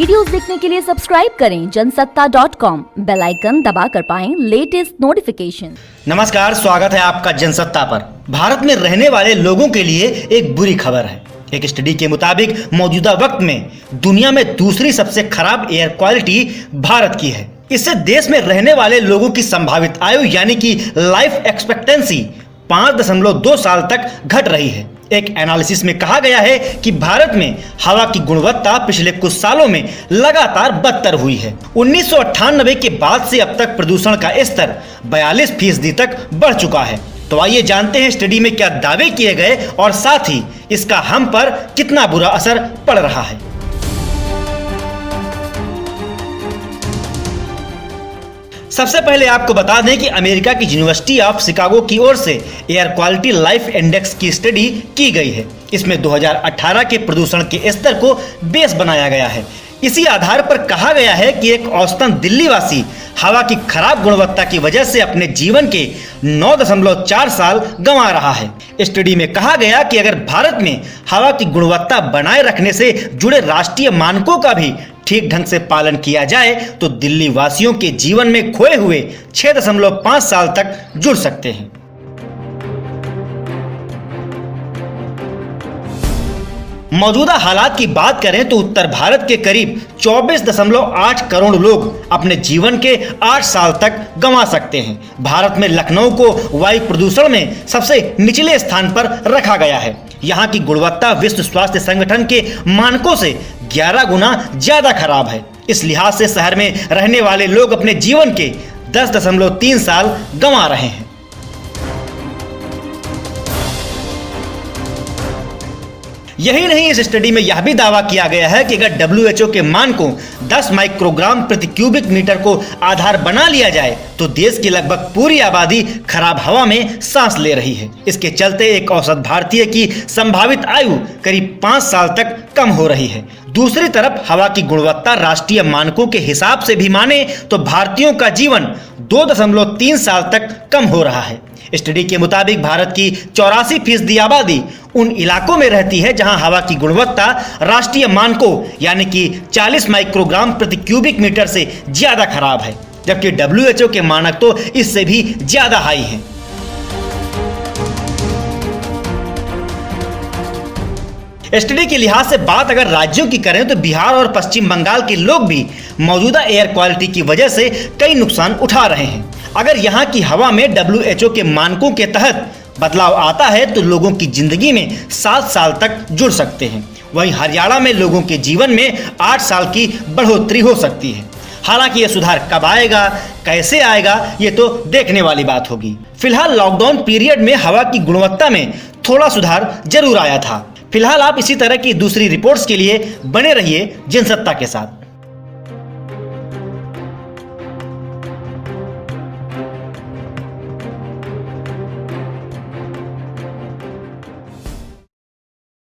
Videos देखने के लिए सब्सक्राइब करें जनसत्ता.com, बेल आइकन दबाकर पाएं लेटेस्ट नोटिफिकेशन। नमस्कार, स्वागत है आपका जनसत्ता पर। भारत में रहने वाले लोगों के लिए एक बुरी खबर है। एक स्टडी के मुताबिक मौजूदा वक्त में दुनिया में दूसरी सबसे खराब एयर क्वालिटी भारत की है। इससे देश में रहने वाले लोगों की संभावित आयु यानी कि लाइफ एक्सपेक्टेंसी 5.2 साल तक घट रही है। एक एनालिसिस में कहा गया है कि भारत में हवा की गुणवत्ता पिछले कुछ सालों में लगातार बदतर हुई है। 1998 के बाद से अब तक प्रदूषण का स्तर 42% तक बढ़ चुका है। तो आइए जानते हैं स्टडी में क्या दावे किए गए और साथ ही इसका हम पर कितना बुरा असर पड़ रहा है। सबसे पहले आपको बता दें कि अमेरिका की यूनिवर्सिटी ऑफ शिकागो की ओर से एयर क्वालिटी लाइफ इंडेक्स की स्टडी की गई है। इसमें 2018 के प्रदूषण के स्तर को बेस बनाया गया है। इसी आधार पर कहा गया है कि एक औसतन दिल्ली वासी हवा की खराब गुणवत्ता की वजह से अपने जीवन के 9.4 साल गंवा रहा है। स्टडी में कहा गया कि अगर भारत में हवा की गुणवत्ता बनाए रखने से जुड़े राष्ट्रीय मानकों का भी ठीक ढंग से पालन किया जाए तो दिल्ली वासियों के जीवन में खोए हुए 6.5 साल तक जुड़ सकते हैं। मौजूदा हालात की बात करें तो उत्तर भारत के करीब 24.8 करोड़ लोग अपने जीवन के 8 साल तक गंवा सकते हैं। भारत में लखनऊ को वायु प्रदूषण में सबसे निचले स्थान पर रखा गया है। यहाँ की गुणवत्ता विश्व स्वास्थ्य संगठन के मानकों से 11 गुना ज्यादा खराब है। इस लिहाज से शहर में रहने वाले लोग अपने जीवन के 10.3 साल गंवा रहे हैं। यही नहीं, इस स्टडी में यह भी दावा किया गया है कि अगर WHO के मानकों 10 माइक्रोग्राम प्रति क्यूबिक मीटर को आधार बना लिया जाए तो देश की लगभग पूरी आबादी खराब हवा में सांस ले रही है। इसके चलते एक औसत भारतीय की संभावित आयु करीब 5 साल तक कम हो रही है। दूसरी तरफ हवा की गुणवत्ता राष्ट्रीय मानकों के हिसाब से भी माने तो भारतीयों का जीवन 2.3 साल तक कम हो रहा है। स्टडी के मुताबिक भारत की 84% आबादी उन इलाकों में रहती है जहां हवा की गुणवत्ता राष्ट्रीय मानकों यानी कि 40 माइक्रोग्राम प्रति क्यूबिक मीटर से ज्यादा खराब है, जबकि WHO के मानक तो इससे भी ज्यादा हाई हैं। स्टडी के लिहाज से बात अगर राज्यों की करें तो बिहार और पश्चिम बंगाल के लोग भी मौजूदा एयर क्वालिटी की वजह से कई नुकसान उठा रहे हैं। अगर यहाँ की हवा में WHO के मानकों के तहत बदलाव आता है तो लोगों की जिंदगी में 7 साल तक जुड़ सकते हैं। वहीं हरियाणा में लोगों के जीवन में 8 साल की बढ़ोतरी हो सकती है। हालांकि यह सुधार कब आएगा, कैसे आएगा, ये तो देखने वाली बात होगी। फिलहाल लॉकडाउन पीरियड में हवा की गुणवत्ता में थोड़ा सुधार जरूर आया था। फिलहाल आप इसी तरह की दूसरी रिपोर्ट्स के लिए बने रहिए जनसत्ता के साथ।